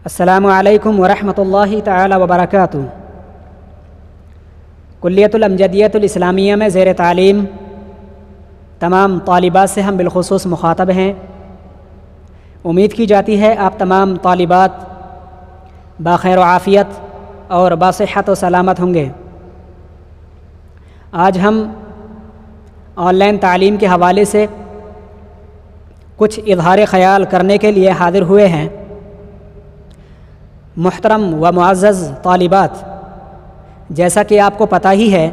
السلام علیکم ورحمۃ اللہ تعالی وبرکاتہ۔ کلیۃ الامجدیہ الاسلامیہ میں زیر تعلیم تمام طالبات سے ہم بالخصوص مخاطب ہیں۔ امید کی جاتی ہے آپ تمام طالبات بخیر و عافیت اور باصحت و سلامت ہوں گے۔ آج ہم آن لائن تعلیم کے حوالے سے کچھ اظہار خیال کرنے کے لیے حاضر ہوئے ہیں۔ محترم و معزز طالبات، جیسا کہ آپ کو پتہ ہی ہے،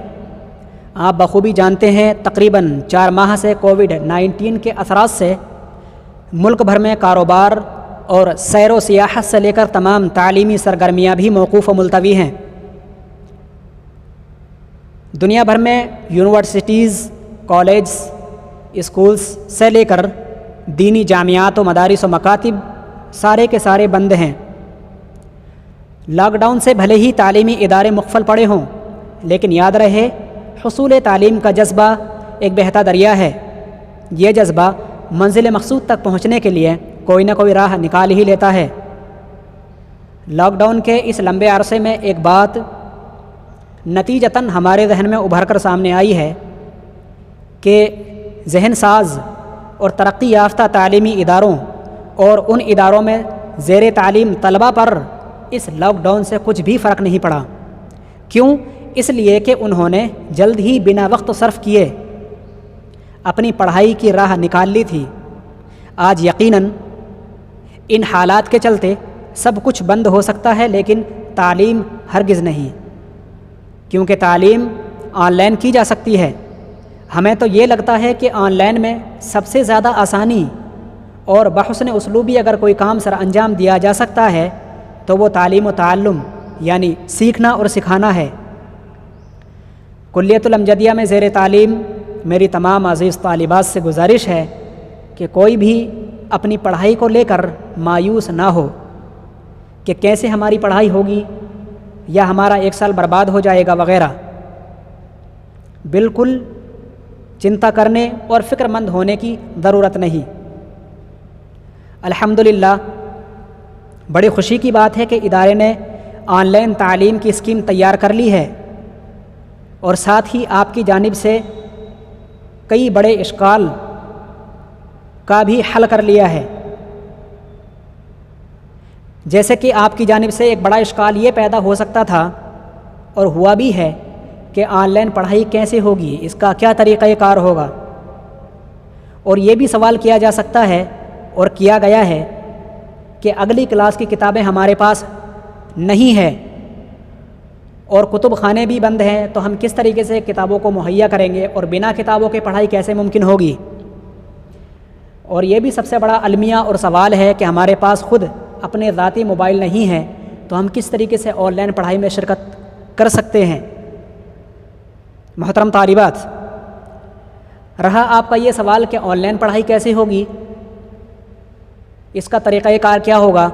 آپ بخوبی جانتے ہیں تقریباً 4 ماہ سے کووڈ-19 کے اثرات سے ملک بھر میں کاروبار اور سیر و سیاحت سے لے کر تمام تعلیمی سرگرمیاں بھی موقوف و ملتوی ہیں۔ دنیا بھر میں یونیورسٹیز، کالج، اسکولز سے لے کر دینی جامعات و مدارس و مکاتب سارے کے سارے بند ہیں۔ لاک ڈاؤن سے بھلے ہی تعلیمی ادارے مقفل پڑے ہوں، لیکن یاد رہے حصول تعلیم کا جذبہ ایک بہتا دریا ہے۔ یہ جذبہ منزل مقصود تک پہنچنے کے لیے کوئی نہ کوئی راہ نکال ہی لیتا ہے۔ لاک ڈاؤن کے اس لمبے عرصے میں ایک بات نتیجتاً ہمارے ذہن میں ابھر کر سامنے آئی ہے کہ ذہن ساز اور ترقی یافتہ تعلیمی اداروں اور ان اداروں میں زیر تعلیم طلباء پر اس لاک ڈاؤن سے کچھ بھی فرق نہیں پڑا۔ کیوں؟ اس لیے کہ انہوں نے جلد ہی بنا وقت صرف کیے اپنی پڑھائی کی راہ نکال لی تھی۔ آج یقیناً ان حالات کے چلتے سب کچھ بند ہو سکتا ہے، لیکن تعلیم ہرگز نہیں، کیونکہ تعلیم آن لائن کی جا سکتی ہے۔ ہمیں تو یہ لگتا ہے کہ آن لائن میں سب سے زیادہ آسانی اور بحسن اسلوبی اگر کوئی کام سر انجام دیا جا سکتا ہے تو وہ تعلیم و تعلم یعنی سیکھنا اور سکھانا ہے۔ کلیۃ الامجدیہ میں زیر تعلیم میری تمام عزیز طالبات سے گزارش ہے کہ کوئی بھی اپنی پڑھائی کو لے کر مایوس نہ ہو کہ کیسے ہماری پڑھائی ہوگی یا ہمارا 1 سال برباد ہو جائے گا وغیرہ۔ بالکل چنتا کرنے اور فکر مند ہونے کی ضرورت نہیں۔ الحمدللہ بڑی خوشی کی بات ہے کہ ادارے نے آن لائن تعلیم کی اسکیم تیار کر لی ہے اور ساتھ ہی آپ کی جانب سے کئی بڑے اشکال کا بھی حل کر لیا ہے۔ جیسے کہ آپ کی جانب سے ایک بڑا اشکال یہ پیدا ہو سکتا تھا اور ہوا بھی ہے کہ آن لائن پڑھائی کیسے ہوگی، اس کا کیا طریقہ کار ہوگا، اور یہ بھی سوال کیا جا سکتا ہے اور کیا گیا ہے کہ اگلی کلاس کی کتابیں ہمارے پاس نہیں ہیں اور کتب خانے بھی بند ہیں، تو ہم کس طریقے سے کتابوں کو مہیا کریں گے اور بنا کتابوں کے پڑھائی کیسے ممکن ہوگی۔ اور یہ بھی سب سے بڑا المیہ اور سوال ہے کہ ہمارے پاس خود اپنے ذاتی موبائل نہیں ہیں، تو ہم کس طریقے سے آن لائن پڑھائی میں شرکت کر سکتے ہیں۔ محترم طالبات، رہا آپ کا یہ سوال کہ آن لائن پڑھائی کیسے ہوگی، اس کا طریقہ کار کیا ہوگا،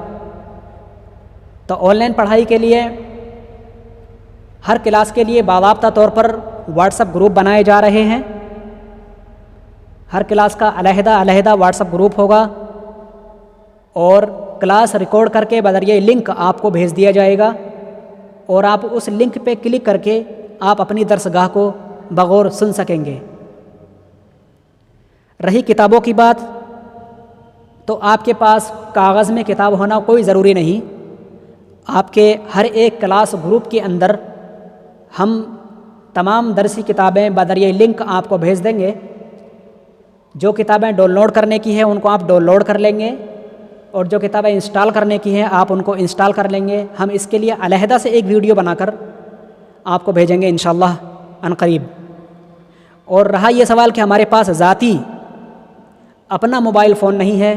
تو آن لائن پڑھائی کے لیے ہر کلاس کے لیے باضابطہ طور پر واٹس ایپ گروپ بنائے جا رہے ہیں۔ ہر کلاس کا علیحدہ واٹس ایپ گروپ ہوگا اور کلاس ریکارڈ کر کے بذریعہ لنک آپ کو بھیج دیا جائے گا اور آپ اس لنک پہ کلک کر کے آپ اپنی درسگاہ کو بغور سن سکیں گے۔ رہی کتابوں کی بات، تو آپ کے پاس کاغذ میں کتاب ہونا کوئی ضروری نہیں۔ آپ کے ہر ایک کلاس گروپ کے اندر ہم تمام درسی کتابیں بذریعہ لنک آپ کو بھیج دیں گے۔ جو کتابیں ڈاؤن لوڈ کرنے کی ہیں ان کو آپ ڈاؤن لوڈ کر لیں گے، اور جو کتابیں انسٹال کرنے کی ہیں آپ ان کو انسٹال کر لیں گے۔ ہم اس کے لیے علیحدہ سے ایک ویڈیو بنا کر آپ کو بھیجیں گے انشاءاللہ عنقریب۔ اور رہا یہ سوال کہ ہمارے پاس ذاتی اپنا موبائل فون نہیں ہے،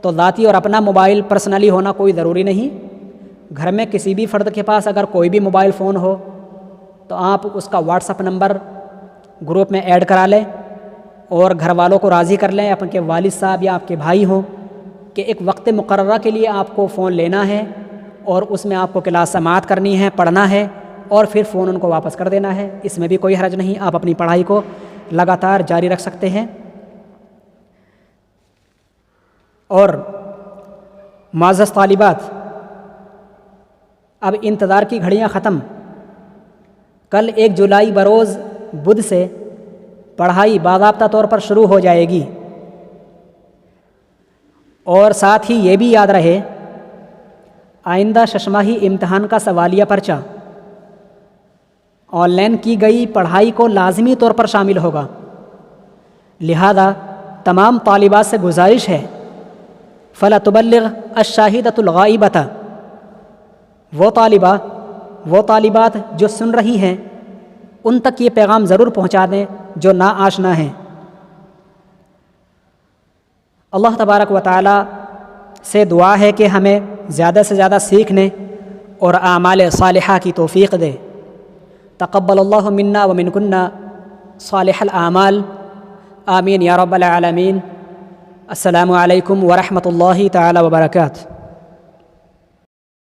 تو ذاتی اور اپنا موبائل پرسنلی ہونا کوئی ضروری نہیں۔ گھر میں کسی بھی فرد کے پاس اگر کوئی بھی موبائل فون ہو تو آپ اس کا واٹس ایپ نمبر گروپ میں ایڈ کرا لیں اور گھر والوں کو راضی کر لیں، اپنے والد صاحب یا آپ کے بھائی ہوں، کہ ایک وقت مقررہ کے لیے آپ کو فون لینا ہے اور اس میں آپ کو کلاس سماعت کرنی ہے، پڑھنا ہے اور پھر فون ان کو واپس کر دینا ہے۔ اس میں بھی کوئی حرج نہیں، آپ اپنی پڑھائی کو لگاتار جاری رکھ سکتے ہیں۔ اور معزز طالبات، اب انتظار کی گھڑیاں ختم. کل 1 جولائی بروز بدھ سے پڑھائی باضابطہ طور پر شروع ہو جائے گی. اور ساتھ ہی یہ بھی یاد رہے آئندہ ششماہی امتحان کا سوالیہ پرچہ آن لائن کی گئی پڑھائی کو لازمی طور پر شامل ہوگا. لہذا تمام طالبات سے گزارش ہے فلا تبلغ الشاہدۃ الغائبۃ، وہ طالبات جو سن رہی ہیں ان تک یہ پیغام ضرور پہنچا دیں جو نا آشنا ہیں. اللہ تبارک و تعالی سے دعا ہے کہ ہمیں زیادہ سے زیادہ سیکھنے اور اعمال صالحہ کی توفیق دے. تقبل اللہ منا ومنکن صالح الاعمال، آمین یا رب العالمین. السلام علیکم ورحمۃ اللہ تعالی وبرکاتہ.